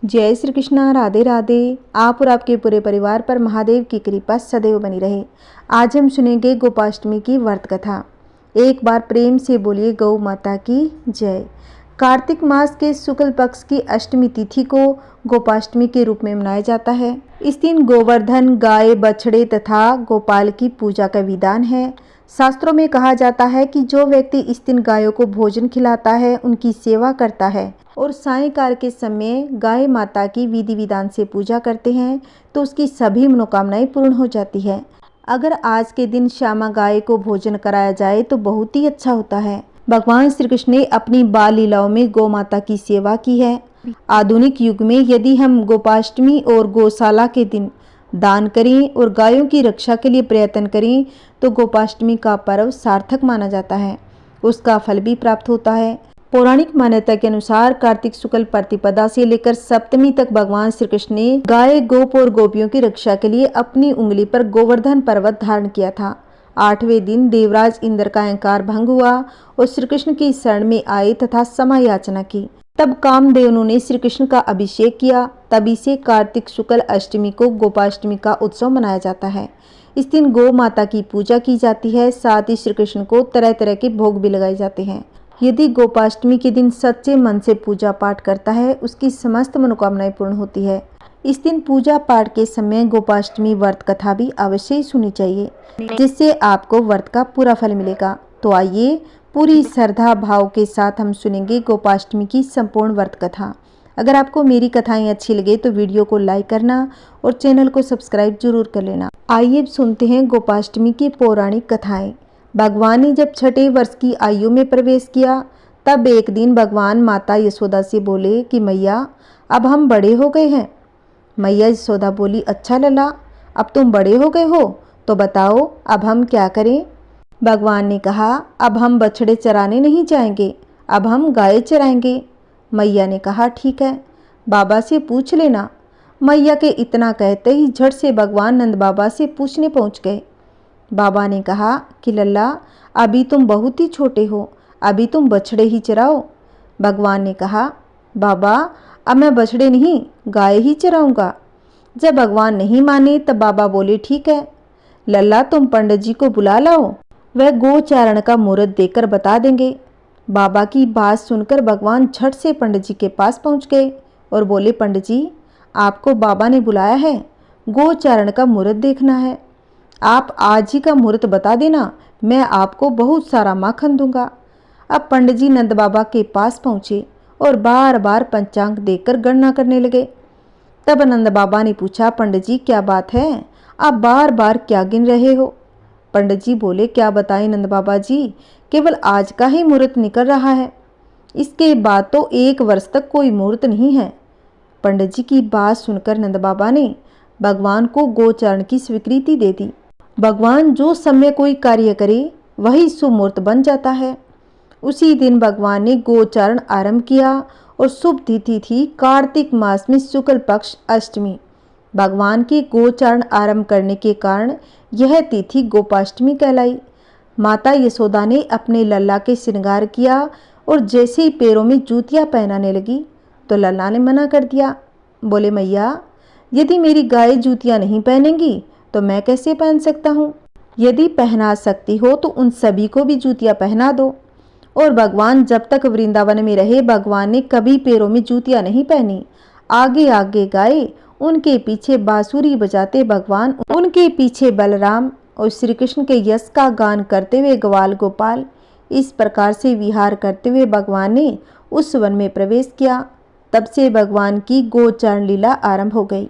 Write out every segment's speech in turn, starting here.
जय श्री कृष्णा। राधे राधे। आप और आपके पूरे परिवार पर महादेव की कृपा सदैव बनी रहे। आज हम सुनेंगे गोपाष्टमी की व्रत कथा। एक बार प्रेम से बोलिए गौ माता की जय। कार्तिक मास के शुक्ल पक्ष की अष्टमी तिथि को गोपाष्टमी के रूप में मनाया जाता है। इस दिन गोवर्धन, गाय, बछड़े तथा गोपाल की पूजा का विधान है। शास्त्रों में कहा जाता है कि जो व्यक्ति इस दिन गायों को भोजन खिलाता है, उनकी सेवा करता है और सायंकाल के समय गाय माता की विधि विधान से पूजा करते हैं तो उसकी सभी मनोकामनाएं पूर्ण हो जाती है। अगर आज के दिन श्यामा गाय को भोजन कराया जाए तो बहुत ही अच्छा होता है। भगवान श्री कृष्ण ने अपनी बाल लीलाओं में गौ माता की सेवा की है। आधुनिक युग में यदि हम गोपाष्टमी और गौशाला के दिन दान करें और गायों की रक्षा के लिए प्रयत्न करें तो गोपाष्टमी का पर्व सार्थक माना जाता है, उसका फल भी प्राप्त होता है। पौराणिक मान्यता के अनुसार कार्तिक शुक्ल प्रतिपदा से लेकर सप्तमी तक भगवान श्री कृष्ण ने गाय, गोप और गोपियों की रक्षा के लिए अपनी उंगली पर गोवर्धन पर्वत धारण किया था। 8वें दिन देवराज इंद्र का अहंकार भंग हुआ और श्री कृष्ण की शरण में आए तथा क्षमा याचना की। तब कामदेव ने श्री कृष्ण का अभिषेक किया। तभी से कार्तिक शुक्ल अष्टमी को गोपाष्टमी का उत्सव मनाया जाता है। इस दिन गौ माता की पूजा की जाती है, साथ ही श्री कृष्ण को तरह तरह के भोग भी लगाए जाते हैं। यदि गोपाष्टमी के दिन सच्चे मन से पूजा पाठ करता है, उसकी समस्त मनोकामनाएं पूर्ण होती है। इस दिन पूजा पाठ के समय गोपाष्टमी व्रत कथा भी अवश्य ही सुननी चाहिए, जिससे आपको व्रत का पूरा फल मिलेगा। तो आइए पूरी श्रद्धा भाव के साथ हम सुनेंगे गोपाष्टमी की संपूर्ण व्रत कथा। अगर आपको मेरी कथाएं अच्छी लगे तो वीडियो को लाइक करना और चैनल को सब्सक्राइब जरूर कर लेना। आइए सुनते हैं गोपाष्टमी की पौराणिक कथाएं। भगवान ने जब 6ठे वर्ष की आयु में प्रवेश किया तब एक दिन भगवान माता यशोदा से बोले कि मैया, अब हम बड़े हो गए हैं। मैया यशोदा बोली, अच्छा लला, अब तुम बड़े हो गए हो तो बताओ अब हम क्या करें। भगवान ने कहा, अब हम बछड़े चराने नहीं जाएंगे, अब हम गाय चराएंगे। मैया ने कहा, ठीक है, बाबा से पूछ लेना। मैया के इतना कहते ही झट से भगवान नंद बाबा से पूछने पहुंच गए। बाबा ने कहा कि लल्ला, अभी तुम बहुत ही छोटे हो, अभी तुम बछड़े ही चराओ। भगवान ने कहा, बाबा अब मैं बछड़े नहीं गाय ही चराऊंगा। जब भगवान नहीं माने तब बाबा बोले, ठीक है लल्ला, तुम पंडित जी को बुला लाओ, वह गोचारण का मुहूर्त देकर बता देंगे। बाबा की बात सुनकर भगवान झट से पंडित जी के पास पहुंच गए और बोले, पंडित जी आपको बाबा ने बुलाया है, गोचारण का मुहूर्त देखना है। आप आज ही का मुहूर्त बता देना, मैं आपको बहुत सारा माखन दूंगा। अब पंडित जी नंद बाबा के पास पहुंचे और बार बार पंचांग देखकर गणना करने लगे। तब नंद बाबा ने पूछा, पंडित जी क्या बात है, आप बार बार क्या गिन रहे हो। पंडित जी बोले, क्या बताएं नंद बाबा जी, केवल आज का ही मुहूर्त निकल रहा है, इसके बाद तो 1 वर्ष तक कोई मुहूर्त नहीं है। पंडित जी की बात सुनकर नंद बाबा ने भगवान को गोचारण की स्वीकृति दे दी। भगवान जो समय कोई कार्य करे वही शुभ मुहूर्त बन जाता है। उसी दिन भगवान ने गोचारण आरंभ किया और शुभ तिथि थी कार्तिक मास में शुक्ल पक्ष अष्टमी। भगवान के गोचारण आरंभ करने के कारण यह तिथि गोपाष्टमी कहलाई। माता यशोदा ने अपने लल्ला के श्रृंगार किया और जैसे ही पैरों में जूतियां पहनाने लगी तो लल्ला ने मना कर दिया। बोले, मैया यदि मेरी गाय जूतियां नहीं पहनेंगी तो मैं कैसे पहन सकता हूँ। यदि पहना सकती हो तो उन सभी को भी जूतियां पहना दो। और भगवान जब तक वृंदावन में रहे भगवान ने कभी पैरों में जूतियां नहीं पहनी। आगे आगे गाय, उनके पीछे बांसुरी बजाते भगवान, उनके पीछे बलराम और श्री कृष्ण के यश का गान करते हुए ग्वाल गोपाल। इस प्रकार से विहार करते हुए भगवान ने उस वन में प्रवेश किया। तब से भगवान की गोचारण लीला आरंभ हो गई।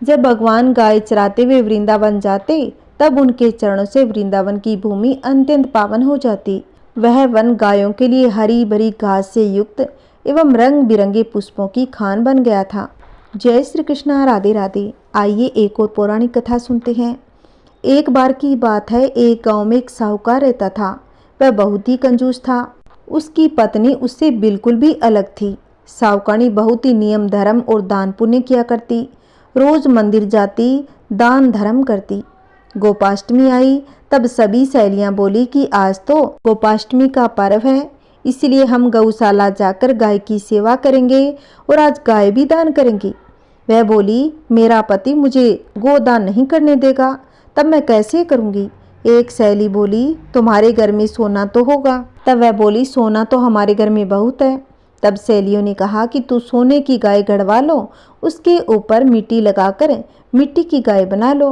जब भगवान गाय चराते हुए वृंदावन जाते तब उनके चरणों से वृंदावन की भूमि अत्यंत पावन हो जाती। वह वन गायों के लिए हरी भरी घास से युक्त एवं रंग बिरंगे पुष्पों की खान बन गया था। जय श्री कृष्णा। राधे राधे। आइए एक और पौराणिक कथा सुनते हैं। एक बार की बात है, एक गांव में एक साहूकार रहता था। वह बहुत ही कंजूस था। उसकी पत्नी उससे बिल्कुल भी अलग थी। साहूकारनी बहुत ही नियम धर्म और दान पुण्य किया करती, रोज मंदिर जाती, दान धर्म करती। गोपाष्टमी आई तब सभी सहेलियां बोली कि आज तो गोपाष्टमी का पर्व है, इसलिए हम गौशाला जाकर गाय की सेवा करेंगे और आज गाय भी दान करेंगे। वह बोली, मेरा पति मुझे गोदान नहीं करने देगा, तब मैं कैसे करूँगी। एक सहेली बोली, तुम्हारे घर में सोना तो होगा। तब वह बोली, सोना तो हमारे घर में बहुत है। तब सहेलियों ने कहा कि तू सोने की गाय गढ़वा लो, उसके ऊपर मिट्टी लगाकर मिट्टी की गाय बना लो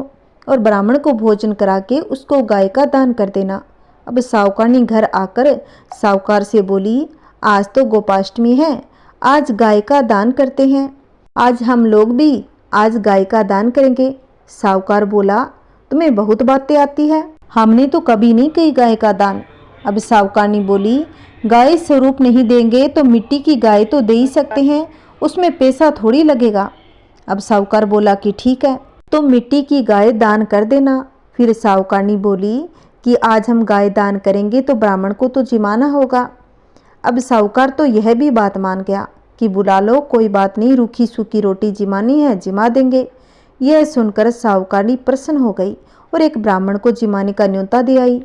और ब्राह्मण को भोजन करा के उसको गाय का दान कर देना। अब साहूकारनी घर आकर साहूकार से बोली, आज तो गोपाष्टमी है, आज गाय का दान करते हैं। आज हम लोग भी आज गाय का दान करेंगे। साहूकार बोला, तुम्हें बहुत बातें आती है, हमने तो कभी नहीं की गाय का दान। अब साहूकारनी बोली, गाय स्वरूप नहीं देंगे तो मिट्टी की गाय तो दे ही सकते हैं, उसमें पैसा थोड़ी लगेगा। अब साहूकार बोला कि ठीक है, तो मिट्टी की गाय दान कर देना। फिर साहूकारनी बोली कि आज हम गाय दान करेंगे तो ब्राह्मण को तो जिमाना होगा। अब साहूकार तो यह भी बात मान गया कि बुला लो, कोई बात नहीं, रूखी सूखी रोटी जिमानी है, जिमा देंगे। यह सुनकर साहूकारनी प्रसन्न हो गई और एक ब्राह्मण को जिमाने का न्योता दे आई।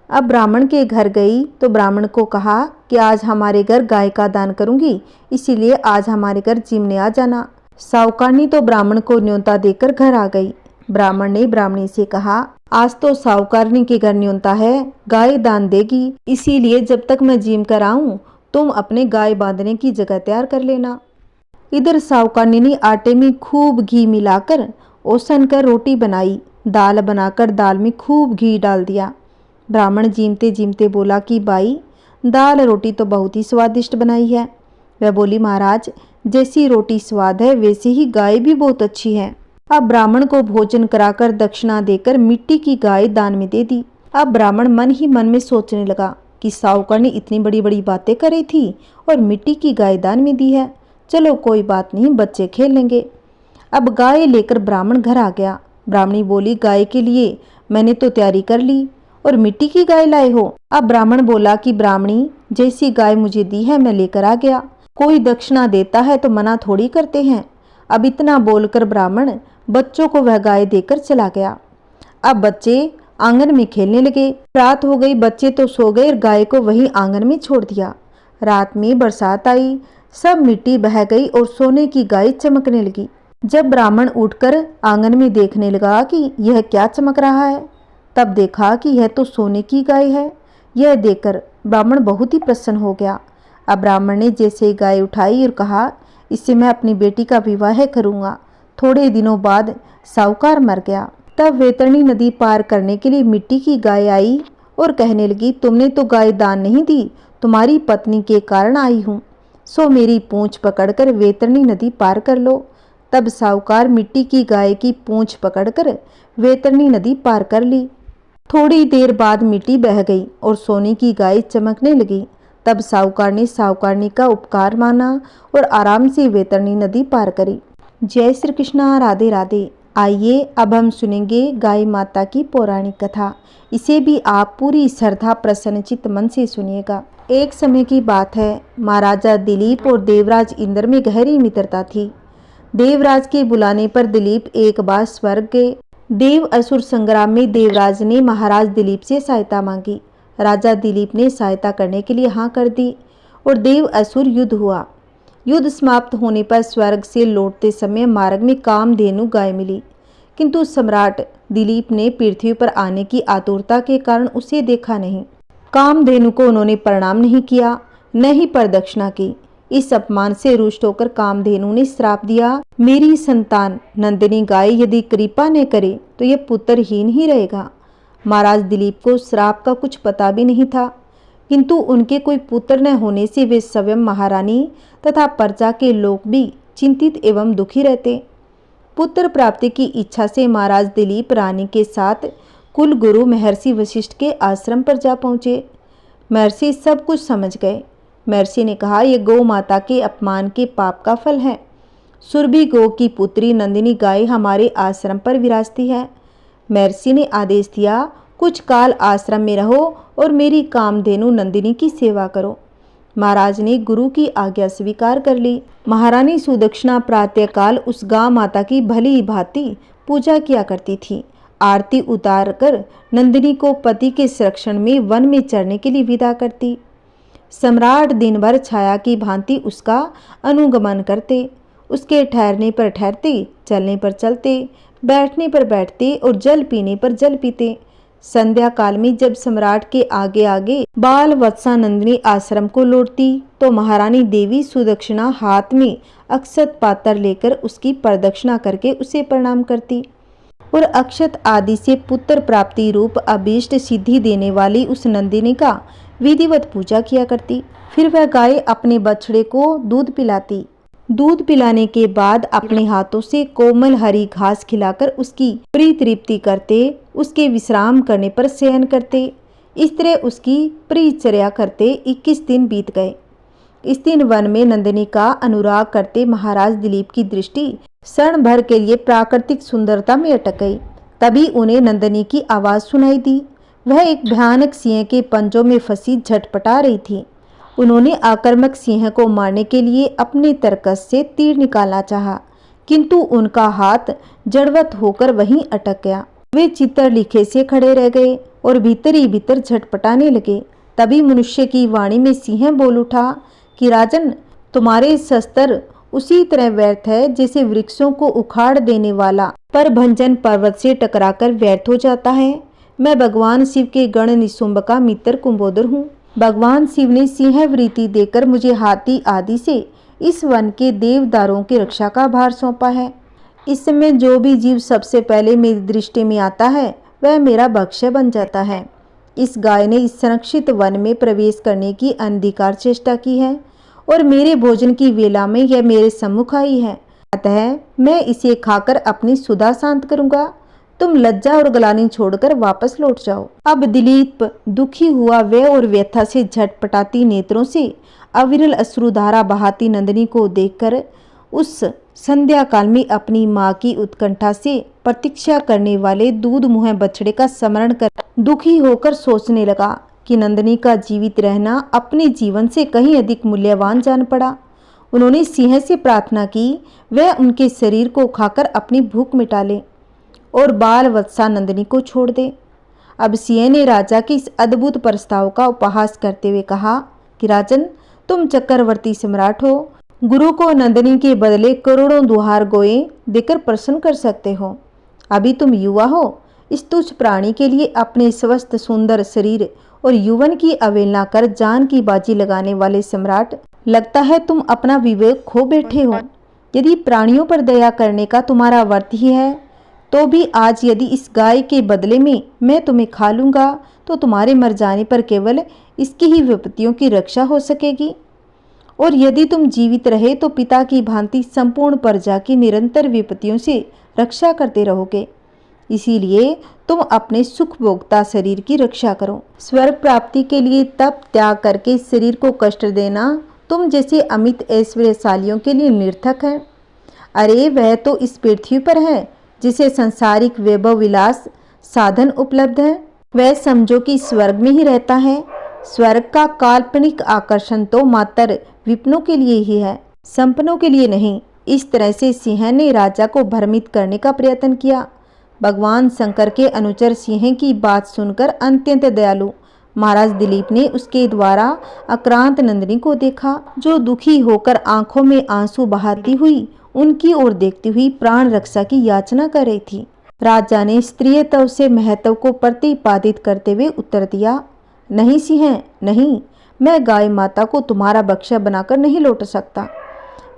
अब ब्राह्मण के घर गई तो ब्राह्मण को कहा कि आज हमारे घर गाय का दान करूंगी, इसीलिए आज हमारे घर जिमने आ जाना। साहूकारनी तो ब्राह्मण को न्योता देकर घर आ गई। ब्राह्मण ने ब्राह्मणी से कहा, आज तो साहूकारनी के घर न्योता है, गाय दान देगी, इसीलिए जब तक मैं जिम कर आऊं तुम अपने गाय बांधने की जगह तैयार कर लेना। इधर साहूकारनी ने आटे में खूब घी मिलाकर ओसन कर रोटी बनाई, दाल बनाकर दाल में खूब घी डाल दिया। ब्राह्मण जीमते जीमते बोला कि बाई, दाल रोटी तो बहुत ही स्वादिष्ट बनाई है। वह बोली, महाराज, जैसी रोटी स्वाद है वैसी ही गाय भी बहुत अच्छी है। अब ब्राह्मण को भोजन कराकर दक्षिणा देकर मिट्टी की गाय दान में दे दी। अब ब्राह्मण मन ही मन में सोचने लगा कि साहूकारनी इतनी बड़ी बड़ी बातें कर रही थी और मिट्टी की गाय दान में दी है, चलो कोई बात नहीं, बच्चे खेल लेंगे। अब गाय लेकर ब्राह्मण घर आ गया। ब्राह्मणी बोली, गाय के लिए मैंने तो तैयारी कर ली और मिट्टी की गाय लाए हो। अब ब्राह्मण बोला कि ब्राह्मणी, जैसी गाय मुझे दी है मैं लेकर आ गया, कोई दक्षिणा देता है तो मना थोड़ी करते हैं। अब इतना बोलकर ब्राह्मण बच्चों को वह गाय देकर चला गया। अब बच्चे आंगन में खेलने लगे। रात हो गई, बच्चे तो सो गए और गाय को वहीं आंगन में छोड़ दिया। रात में बरसात आई, सब मिट्टी बह गई और सोने की गाय चमकने लगी। जब ब्राह्मण उठकर आंगन में देखने लगा कि यह क्या चमक रहा है, तब देखा कि यह तो सोने की गाय है। यह देखकर ब्राह्मण बहुत ही प्रसन्न हो गया। अब ब्राह्मण ने जैसे गाय उठाई और कहा, इससे मैं अपनी बेटी का विवाह करूंगा। थोड़े दिनों बाद साहूकार मर गया। तब वैतरणी नदी पार करने के लिए मिट्टी की गाय आई और कहने लगी, तुमने तो गाय दान नहीं दी, तुम्हारी पत्नी के कारण आई हूँ, सो मेरी पूंछ पकड़कर वैतरणी नदी पार कर लो। तब साहूकार मिट्टी की गाय की पूंछ पकड़कर वैतरणी नदी पार कर ली। थोड़ी देर बाद मिट्टी बह गई और सोने की गाय चमकने लगी। तब साहूकार ने साहूकारनी का उपकार माना और आराम से वैतरणी नदी पार करी। जय श्री कृष्णा, राधे राधे। आइए अब हम सुनेंगे गाय माता की पौराणिक कथा। इसे भी आप पूरी श्रद्धा प्रसन्नचित्त मन से सुनिएगा। एक समय की बात है, महाराजा दिलीप और देवराज इंद्र में गहरी मित्रता थी। देवराज के बुलाने पर दिलीप एक बार स्वर्ग गए। देव असुर संग्राम में देवराज ने महाराज दिलीप से सहायता मांगी। राजा दिलीप ने सहायता करने के लिए हाँ कर दी और देव असुर युद्ध हुआ। युद्ध समाप्त होने पर स्वर्ग से लौटते समय मार्ग में कामधेनु गाय मिली, किंतु सम्राट दिलीप ने पृथ्वी पर आने की आतुरता के कारण उसे देखा नहीं। कामधेनु को उन्होंने प्रणाम नहीं किया, न ही प्रदक्षिणा की। इस अपमान से रुष्ट होकर कामधेनु ने श्राप दिया, मेरी संतान नंदिनी गाय यदि कृपा न करे तो यह पुत्रहीन ही रहेगा। महाराज दिलीप को श्राप का कुछ पता भी नहीं था, किंतु उनके कोई पुत्र न होने से वे स्वयं महारानी तथा प्रजा के लोग भी चिंतित एवं दुखी रहते। पुत्र प्राप्ति की इच्छा से महाराज दिलीप रानी के साथ कुल गुरु महर्षि वशिष्ठ के आश्रम पर जा पहुँचे। महर्षि सब कुछ समझ गए। महर्षि ने कहा, यह गौ माता के अपमान के पाप का फल है। सुरभि गौ की पुत्री नंदिनी गाय हमारे आश्रम पर विराजती है। महर्षि ने आदेश दिया, कुछ काल आश्रम में रहो और मेरी कामधेनु नंदिनी की सेवा करो। महाराज ने गुरु की आज्ञा स्वीकार कर ली। महारानी सुदक्षिणा प्रातःकाल उस गां माता की भली भांति पूजा किया करती थी। आरती उतार कर नंदिनी को पति के संरक्षण में वन में चरने के लिए विदा करती। सम्राट दिन भर छाया की भांति उसका अनुगमन करते, उसके ठहरने पर ठहरते, चलने पर चलते, बैठने पर बैठते और जल पीने पर जल पीते। संध्या काल में जब सम्राट के आगे आगे बाल वत्सानंदिनी आश्रम को लौटती तो महारानी देवी सुदक्षिणा हाथ में अक्षत पात्र लेकर उसकी प्रदक्षिणा करके उसे प्रणाम करती और अक्षत आदि से पुत्र प्राप्ति रूप अभीष्ट सिद्धि देने वाली उस नंदिनी का विधिवत पूजा किया करती। फिर वह गाय अपने बछड़े को दूध पिलाती। दूध पिलाने के बाद अपने हाथों से कोमल हरी घास खिलाकर उसकी प्रीतृप्ति करते, उसके विश्राम करने पर शयन करते। इस तरह उसकी परिचर्या करते 21 दिन बीत गए। इस दिन वन में नंदिनी का अनुराग करते महाराज दिलीप की दृष्टि क्षण भर के लिए प्राकृतिक सुंदरता में अटक गई। तभी उन्हें नंदिनी की आवाज सुनाई दी। वह एक भयानक सिंह के पंजों में फंसी झटपटा रही थी। उन्होंने आक्रामक सिंह को मारने के लिए अपने तरकस से तीर निकालना चाहा, किंतु उनका हाथ जड़वत होकर वहीं अटक गया। वे चित्तर लिखे से खड़े रह गए और भीतर ही भीतर झटपटाने लगे। तभी मनुष्य की वाणी में सिंह बोल उठा कि राजन, तुम्हारे शस्त्र उसी तरह व्यर्थ है जैसे वृक्षों को उखाड़ देने वाला परभंजन पर्वत से टकराकर व्यर्थ हो जाता है। मैं भगवान शिव के गण निशुंभ का मित्र कुंभोदर हूँ। भगवान शिव ने सिंह वृत्ति देकर मुझे हाथी आदि से इस वन के देवदारों की रक्षा का भार सौंपा है। इस समय जो भी जीव सबसे पहले मेरी दृष्टि में आता है वह मेरा भक्ष्य बन जाता है। इस गाय ने इस संरक्षित वन में प्रवेश करने की अनधिकार चेष्टा की है और मेरे भोजन की वेला में यह मेरे सम्मुख आई है। अतः मैं इसे खाकर अपनी सुधा शांत करूंगा। तुम लज्जा और ग्लानि छोड़कर वापस लौट जाओ। अब दिलीप दुखी हुआ वह और व्यथा से झटपटाती नेत्रों से अविरल अश्रुधारा बहाती नंदिनी को देखकर उस संध्या काल में अपनी माँ की उत्कंठा से प्रतीक्षा करने वाले दूध मुँह बछड़े का स्मरण कर दुखी होकर सोचने लगा कि नंदिनी का जीवित रहना अपने जीवन से कहीं अधिक मूल्यवान जान पड़ा। उन्होंने सिंह से प्रार्थना की वह उनके शरीर को खाकर अपनी भूख मिटा ले और बाल वत्सा नंदिनी को छोड़ दे। अब सिंह ने राजा के इस अद्भुत प्रस्ताव का उपहास करते हुए कहा कि राजन, तुम चक्रवर्ती सम्राट हो, गुरु को नंदिनी के बदले करोड़ों दुहार गोए देकर प्रसन्न कर सकते हो। अभी तुम युवा हो, इस तुच्छ प्राणी के लिए अपने स्वस्थ सुंदर शरीर और युवन की अवहेलना कर जान की बाजी लगाने वाले सम्राट, लगता है तुम अपना विवेक खो बैठे हो। यदि प्राणियों पर दया करने का तुम्हारा व्रत ही है तो भी आज यदि इस गाय के बदले में मैं तुम्हें खा लूँगा तो तुम्हारे मर जाने पर केवल इसकी ही विपत्तियों की रक्षा हो सकेगी, और यदि तुम जीवित रहे तो पिता की भांति संपूर्ण प्रजा की निरंतर विपत्तियों से रक्षा करते रहोगे। इसीलिए तुम अपने सुख भोगता शरीर की रक्षा करो। स्वर्ग प्राप्ति के लिए तप त्याग करके इस शरीर को कष्ट देना तुम जैसे अमित ऐश्वर्यशालियों के लिए निर्थक है। अरे वह तो इस पृथ्वी पर है जिसे संसारिक वैभव विलास साधन उपलब्ध है, वह समझो कि स्वर्ग में ही रहता है। स्वर्ग का काल्पनिक आकर्षण तो मात्र विपनों के लिए ही है, संपन्नों के लिए नहीं। इस तरह से सिंह ने राजा को भ्रमित करने का प्रयत्न किया। भगवान शंकर के अनुचर सिंह की बात सुनकर अत्यंत दयालु महाराज दिलीप ने उसके द्वारा आक्रांत नंदिनी को देखा, जो दुखी होकर आंखों में आंसू बहाती हुई उनकी ओर देखती हुई प्राण रक्षा की याचना कर रही थी। राजा ने स्त्रीत्व से महत्व को प्रतिपादित करते हुए उत्तर दिया, नहीं सिंह, नहीं, मैं गाय माता को तुम्हारा बख्शा बनाकर नहीं लौट सकता।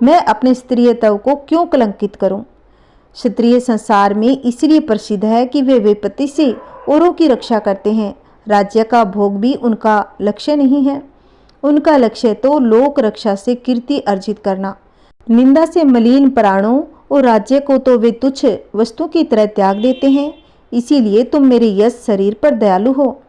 मैं अपने स्त्रीत्व को क्यों कलंकित करूं? क्षत्रिय संसार में इसलिए प्रसिद्ध है कि वे विपत्ति से औरों की रक्षा करते हैं। राज्य का भोग भी उनका लक्ष्य नहीं है। उनका लक्ष्य तो लोक रक्षा से कीर्ति अर्जित करना। निंदा से मलिन प्राणों और राज्य को तो वे तुच्छ वस्तु की तरह त्याग देते हैं। इसीलिए तुम मेरे यश शरीर पर दयालु हो।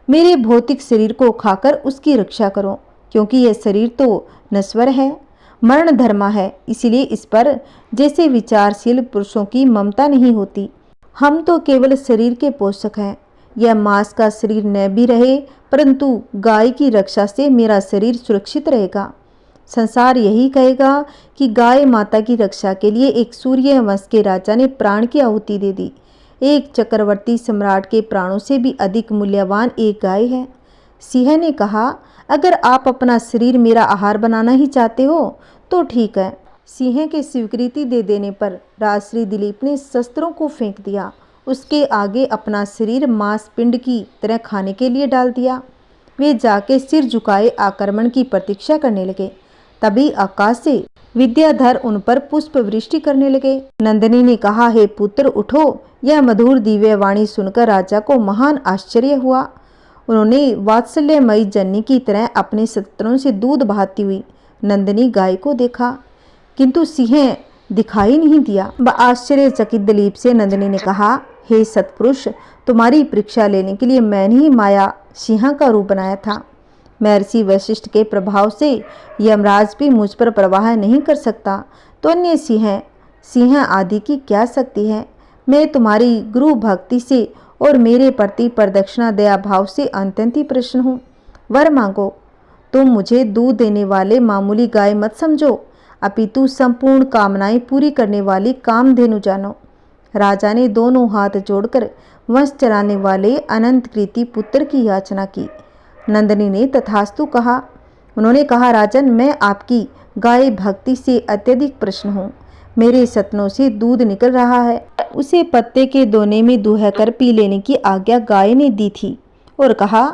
मेरे भौतिक शरीर को खाकर उसकी रक्षा करो, क्योंकि यह शरीर तो नश्वर है, मरण धर्मा है। इसलिए इस पर जैसे विचारशील पुरुषों की ममता नहीं होती। हम तो केवल शरीर के पोषक हैं। यह मांस का शरीर न भी रहे, परंतु गाय की रक्षा से मेरा शरीर सुरक्षित रहेगा। संसार यही कहेगा कि गाय माता की रक्षा के लिए एक सूर्य वंश के राजा ने प्राण की आहुति दे दी। एक चक्रवर्ती सम्राट के प्राणों से भी अधिक मूल्यवान एक गाय है। सिंह ने कहा, अगर आप अपना शरीर मेरा आहार बनाना ही चाहते हो तो ठीक है। सिंह के स्वीकृति दे देने पर राजश्री दिलीप ने शस्त्रों को फेंक दिया। उसके आगे अपना शरीर मांस पिंड की तरह खाने के लिए डाल दिया। वे जाके सिर झुकाए आक्रमण की प्रतीक्षा करने लगे। तभी आकाश से विद्याधर उन पर पुष्प वृष्टि करने लगे। नंदिनी ने कहा, हे पुत्र उठो। यह मधुर दिव्य वाणी सुनकर राजा को महान आश्चर्य हुआ। उन्होंने वात्सल्यमयी जननी की तरह अपने शस्त्रों से दूध बहाती हुई नंदिनी गाय को देखा, किंतु सिंह दिखाई नहीं दिया। आश्चर्यचकित दिलीप से नंदिनी ने कहा, हे सत्पुरुष, तुम्हारी परीक्षा लेने के लिए मैंने ही माया सिंह का रूप बनाया था। महर्षि वशिष्ठ के प्रभाव से यमराज भी मुझ पर प्रवाह नहीं कर सकता, तो अन्य सिंह आदि की क्या शक्ति है। मैं तुम्हारी गुरु भक्ति से और मेरे प्रति प्रदक्षिणा दया भाव से अत्यंत ही प्रसन्न हूँ। वर मांगो। तुम मुझे दूध देने वाले मामूली गाय मत समझो, अपितु संपूर्ण कामनाएं पूरी करने वाली कामधेनु जानो। राजा ने दोनों हाथ जोड़कर वंश चलाने वाले अनंत कृति पुत्र की याचना की। नंदिनी ने तथास्तु कहा। उन्होंने कहा, राजन, मैं आपकी गाय भक्ति से अत्यधिक प्रसन्न हूँ। मेरे सतनों से दूध निकल रहा है। उसे पत्ते के दोने में दुहकर पी लेने की आज्ञा गाय ने दी थी और कहा,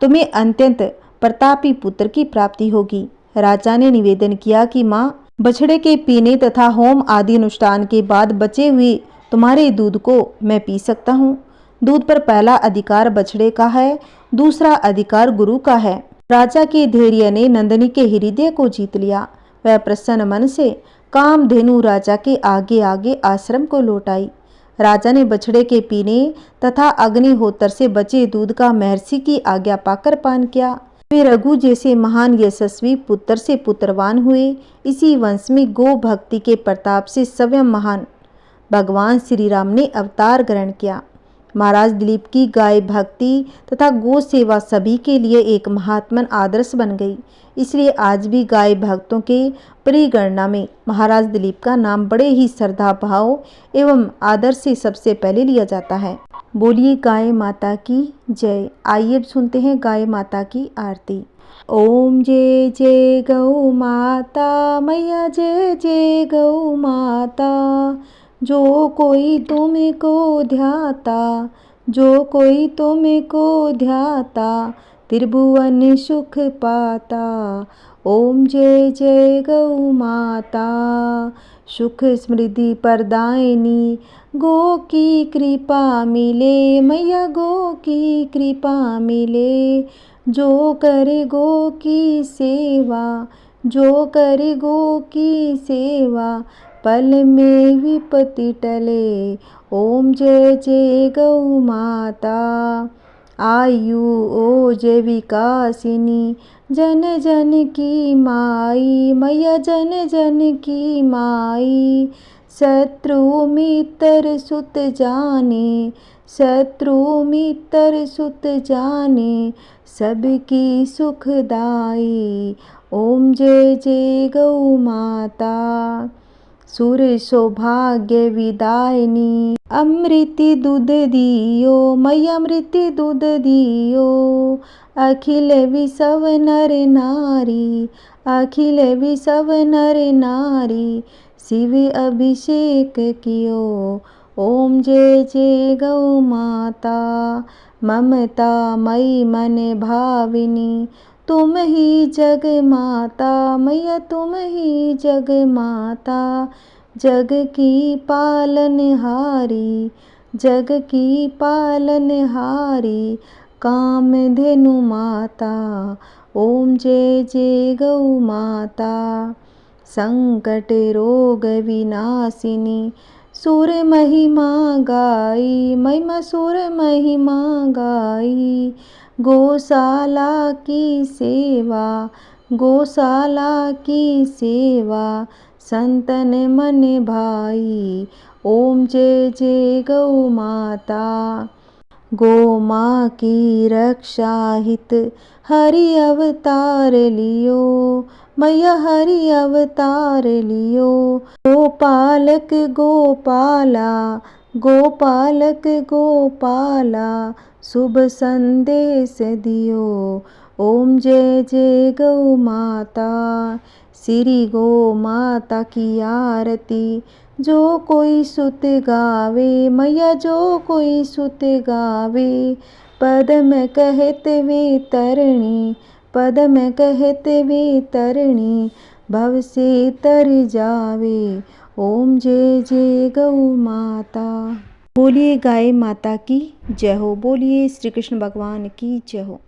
तुम्हें अत्यंत प्रतापी पुत्र की प्राप्ति होगी। राजा ने निवेदन किया कि माँ, बछड़े के पीने तथा होम आदि अनुष्ठान के बाद बचे हुए तुम्हारे दूध को मैं पी सकता हूँ। दूध पर पहला अधिकार बछड़े का है, दूसरा अधिकार गुरु का है। राजा के धैर्य ने नंदिनी के हृदय को जीत लिया। वह प्रसन्न मन से कामधेनु राजा के आगे आगे आश्रम को लौट आई। राजा ने बछड़े के पीने तथा अग्निहोत्र से बचे दूध का महर्षि की आज्ञा पाकर पान किया। वे रघु जैसे महान यशस्वी पुत्र से पुत्रवान हुए। इसी वंश में गो भक्ति के प्रताप से स्वयं महान भगवान श्री राम ने अवतार ग्रहण किया। महाराज दिलीप की गाय भक्ति तथा गो सेवा सभी के लिए एक महात्मन आदर्श बन गई। इसलिए आज भी गाय भक्तों के परिगणना में महाराज दिलीप का नाम बड़े ही श्रद्धा भाव एवं आदर से सबसे पहले लिया जाता है। बोलिए गाय माता की जय। आइए अब सुनते हैं गाय माता की आरती। ओम जय जय गौ माता मैया, जय जय गौ माता। जो कोई तुमको ध्याता, जो कोई तुमको ध्याता, त्रिभुवन सुख पाता। ओम जय जय गौ माता। सुख समृद्धि प्रदायिनी, गो की कृपा मिले मैया, गो की कृपा मिले। जो करे गो की सेवा, जो करे गो की सेवा, पल में विपत्ति टले। ओम जय जय गौ माता। आयु ओज विकासिनी, जन जन की माई मैया, जन जन की माई। शत्रु मित्र सुत जाने, शत्रु मित्र सुत जाने, सबकी सुखदाई। ओम जय जय गौ माता। सुर सौभाग्य विदायिनी, अमृत दूध दियो मैया, अमृत दूध दियो। अखिल विसव नर नारी, अखिल विसव नर नारी, शिव अभिषेक कियो। ओम जय जय गौ माता। ममता मई मन भाविनी, तुम ही जग माता मैया, तुम ही जग माता। जग की पालनहारी, जग की पालनहारी, कामधेनु माता। ओम जय जय गौ माता। संकट रोग विनाशिनी, सुर महिमा गाई महिमा, सुर महिमा गाई। गौशाला की सेवा, गौशाला की सेवा, संतन मन भाई। ओम जय जय गौ माता। गौ माँ की रक्षा हित हरि अवतार लियो मैया, हरि अवतार लियो। गोपालक गोपाला, गोपालक गोपाला, शुभ संदेश दियो। ओम जय जय गौ माता। श्री गौ माता की आरती जो कोई सुत गावे, मैया जो कोई सुत गावे। पद में कहते वे तरणी, पद में कहते वे तरणी, भव से तर जावे। ओम जय जय गौ माता। बोलिए गाय माता की जय हो। बोलिए श्री कृष्ण भगवान की जय हो।